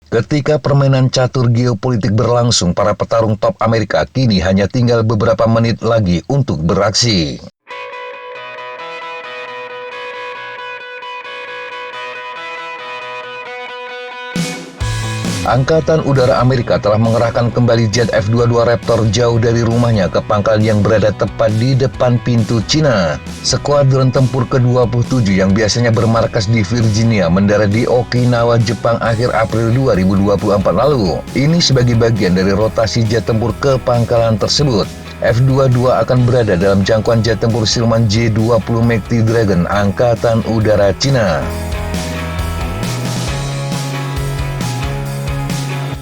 Ketika permainan catur geopolitik berlangsung, para petarung top Amerika kini hanya tinggal beberapa menit lagi untuk beraksi. Angkatan Udara Amerika telah mengerahkan kembali jet F-22 Raptor jauh dari rumahnya ke pangkalan yang berada tepat di depan pintu Cina. Skuadron tempur ke-27 yang biasanya bermarkas di Virginia mendarat di Okinawa, Jepang akhir April 2024 lalu. Ini sebagai bagian dari rotasi jet tempur ke pangkalan tersebut. F-22 akan berada dalam jangkauan jet tempur siluman J-20 Mighty Dragon Angkatan Udara Cina.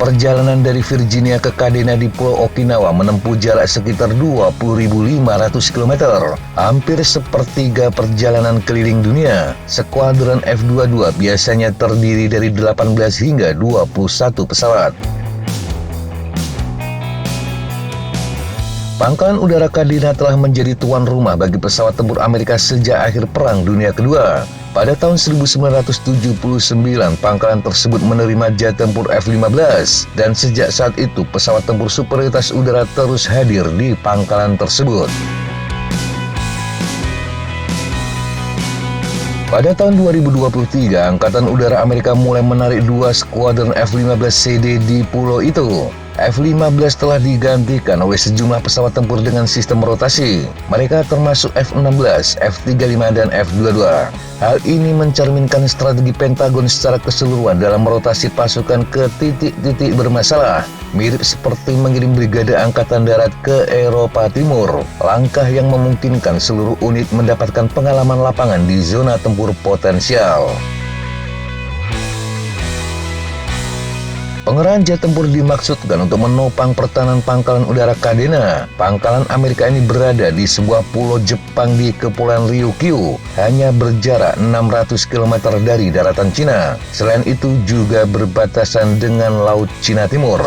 Perjalanan dari Virginia ke Kadena di Pulau Okinawa menempuh jarak sekitar 20.500 km, hampir sepertiga perjalanan keliling dunia. Skuadron F-22 biasanya terdiri dari 18 hingga 21 pesawat. Pangkalan Udara Kadena telah menjadi tuan rumah bagi pesawat tempur Amerika sejak akhir Perang Dunia Kedua. Pada tahun 1979, pangkalan tersebut menerima jet tempur F-15, dan sejak saat itu pesawat tempur superioritas udara terus hadir di pangkalan tersebut. Pada tahun 2023, Angkatan Udara Amerika mulai menarik 2 skuadron F-15CD di pulau itu. F-15 telah digantikan oleh sejumlah pesawat tempur dengan sistem rotasi. Mereka termasuk F-16, F-35, dan F-22. Hal ini mencerminkan strategi Pentagon secara keseluruhan dalam merotasi pasukan ke titik-titik bermasalah. Mirip seperti mengirim brigade angkatan darat ke Eropa Timur. Langkah yang memungkinkan seluruh unit mendapatkan pengalaman lapangan di zona tempur potensial. Pengerahan jet tempur dimaksudkan untuk menopang pertahanan pangkalan udara Kadena. Pangkalan Amerika ini berada di sebuah pulau Jepang di Kepulauan Ryukyu, hanya berjarak 600 km dari daratan Cina. Selain itu juga berbatasan dengan Laut Cina Timur.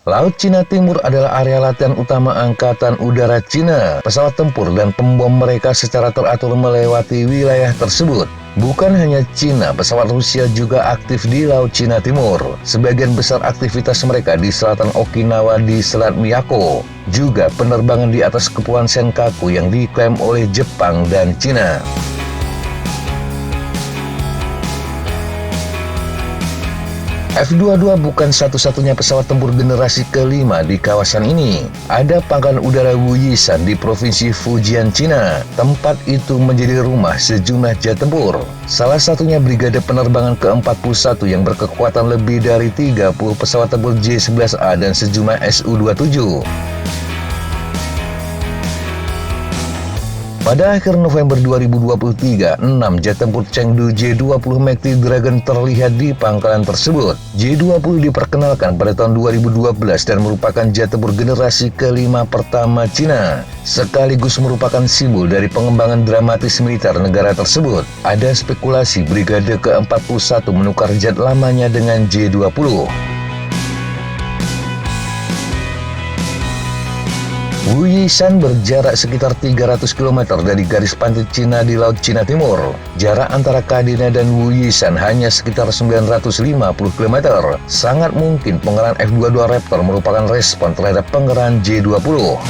Laut Cina Timur adalah area latihan utama Angkatan Udara Cina. Pesawat tempur dan pembom mereka secara teratur melewati wilayah tersebut. Bukan hanya Cina, pesawat Rusia juga aktif di Laut Cina Timur. Sebagian besar aktivitas mereka di selatan Okinawa di Selat Miyako. Juga penerbangan di atas Kepulauan Senkaku yang diklaim oleh Jepang dan Cina. F-22 bukan satu-satunya pesawat tempur generasi kelima di kawasan ini. Ada pangkalan udara Wuyishan di Provinsi Fujian, Cina. Tempat itu menjadi rumah sejumlah jet tempur. Salah satunya Brigade Penerbangan ke-41 yang berkekuatan lebih dari 30 pesawat tempur J-11A dan sejumlah Su-27. Pada akhir November 2023, 6 jet tempur Chengdu J-20 Mighty Dragon terlihat di pangkalan tersebut. J-20 diperkenalkan pada tahun 2012 dan merupakan jet tempur generasi kelima pertama Cina. Sekaligus merupakan simbol dari pengembangan dramatis militer negara tersebut. Ada spekulasi Brigade ke-41 menukar jet lamanya dengan J-20. Wuyishan berjarak sekitar 300 km dari garis pantai Cina di Laut Cina Timur. Jarak antara Kadena dan Wuyishan hanya sekitar 950 km. Sangat mungkin pengerahan F-22 Raptor merupakan respon terhadap pengerahan J-20.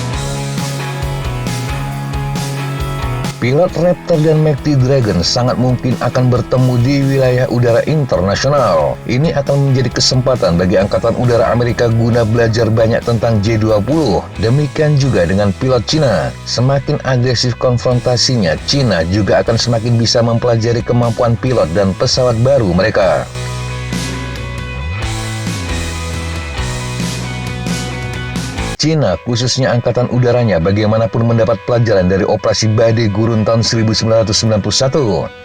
Pilot Raptor dan Mighty Dragon sangat mungkin akan bertemu di wilayah udara internasional. Ini akan menjadi kesempatan bagi Angkatan Udara Amerika guna belajar banyak tentang J-20. Demikian juga dengan pilot Cina. Semakin agresif konfrontasinya, Cina juga akan semakin bisa mempelajari kemampuan pilot dan pesawat baru mereka. Cina, khususnya Angkatan Udaranya, bagaimanapun mendapat pelajaran dari operasi Badai Gurun tahun 1991.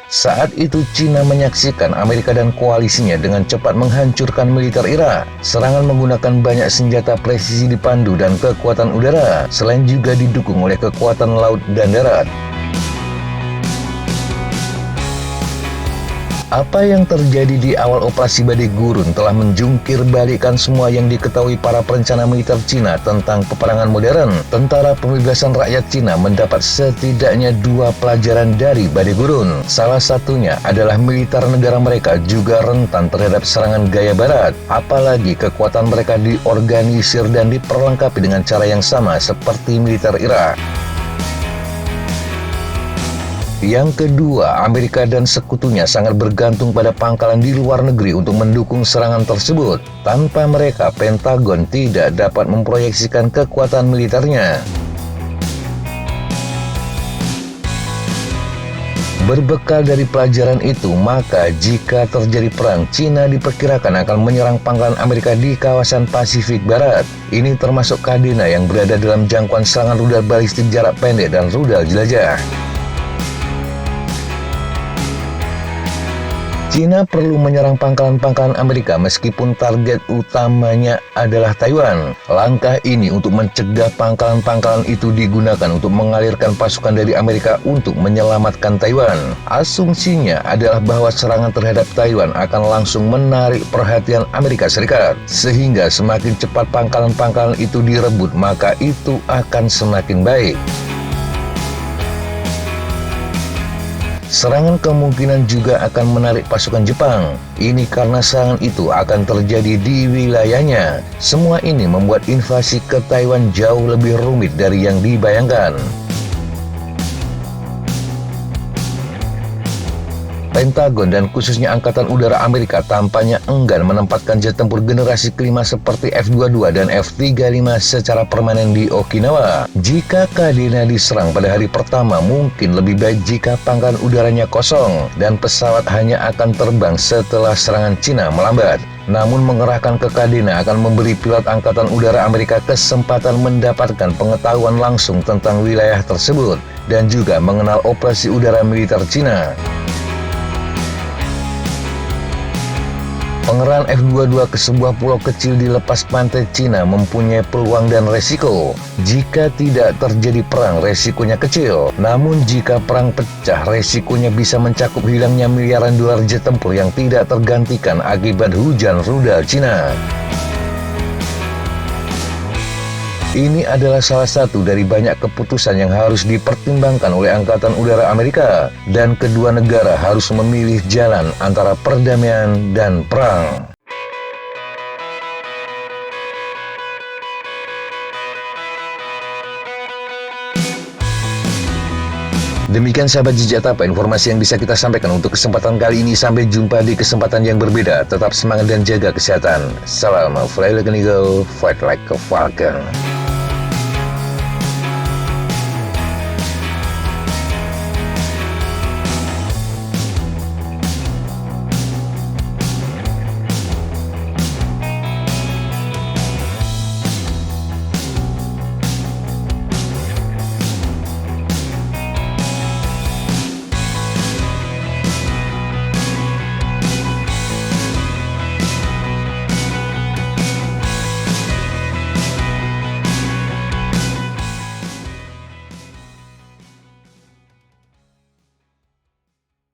Saat itu Cina menyaksikan Amerika dan koalisinya dengan cepat menghancurkan militer Irak. Serangan menggunakan banyak senjata presisi dipandu dan kekuatan udara, selain juga didukung oleh kekuatan laut dan darat. Apa yang terjadi di awal operasi Badai Gurun telah menjungkir balikkan semua yang diketahui para perencana militer Cina tentang peperangan modern. Tentara Pembebasan Rakyat Cina mendapat setidaknya 2 pelajaran dari Badai Gurun. Salah satunya adalah militer negara mereka juga rentan terhadap serangan gaya barat. Apalagi kekuatan mereka diorganisir dan diperlengkapi dengan cara yang sama seperti militer Irak. Yang kedua, Amerika dan sekutunya sangat bergantung pada pangkalan di luar negeri untuk mendukung serangan tersebut. Tanpa mereka, Pentagon tidak dapat memproyeksikan kekuatan militernya. Berbekal dari pelajaran itu, maka jika terjadi perang, Cina diperkirakan akan menyerang pangkalan Amerika di kawasan Pasifik Barat. Ini termasuk Kadena yang berada dalam jangkauan serangan rudal balistik jarak pendek dan rudal jelajah. Cina perlu menyerang pangkalan-pangkalan Amerika meskipun target utamanya adalah Taiwan. Langkah ini untuk mencegah pangkalan-pangkalan itu digunakan untuk mengalirkan pasukan dari Amerika untuk menyelamatkan Taiwan. Asumsinya adalah bahwa serangan terhadap Taiwan akan langsung menarik perhatian Amerika Serikat. Sehingga semakin cepat pangkalan-pangkalan itu direbut, maka itu akan semakin baik. Serangan kemungkinan juga akan menarik pasukan Jepang. Ini karena serangan itu akan terjadi di wilayahnya. Semua ini membuat invasi ke Taiwan jauh lebih rumit dari yang dibayangkan. Pentagon dan khususnya Angkatan Udara Amerika tampaknya enggan menempatkan jet tempur generasi kelima seperti F-22 dan F-35 secara permanen di Okinawa. Jika Kadena diserang pada hari pertama, mungkin lebih baik jika pangkalan udaranya kosong dan pesawat hanya akan terbang setelah serangan Cina melambat. Namun mengerahkan ke Kadena akan memberi pilot Angkatan Udara Amerika kesempatan mendapatkan pengetahuan langsung tentang wilayah tersebut dan juga mengenal operasi udara militer Cina. Pengerahan F-22 ke sebuah pulau kecil di lepas pantai Cina mempunyai peluang dan resiko. Jika tidak terjadi perang, resikonya kecil. Namun jika perang pecah, resikonya bisa mencakup hilangnya miliaran dolar jet tempur yang tidak tergantikan akibat hujan rudal Cina. Ini adalah salah satu dari banyak keputusan yang harus dipertimbangkan oleh Angkatan Udara Amerika, dan kedua negara harus memilih jalan antara perdamaian dan perang. Demikian sahabat Jejak Tapa, informasi yang bisa kita sampaikan untuk kesempatan kali ini. Sampai jumpa di kesempatan yang berbeda. Tetap semangat dan jaga kesehatan. Salam Fly Like an Eagle, Fight Like a Falcon.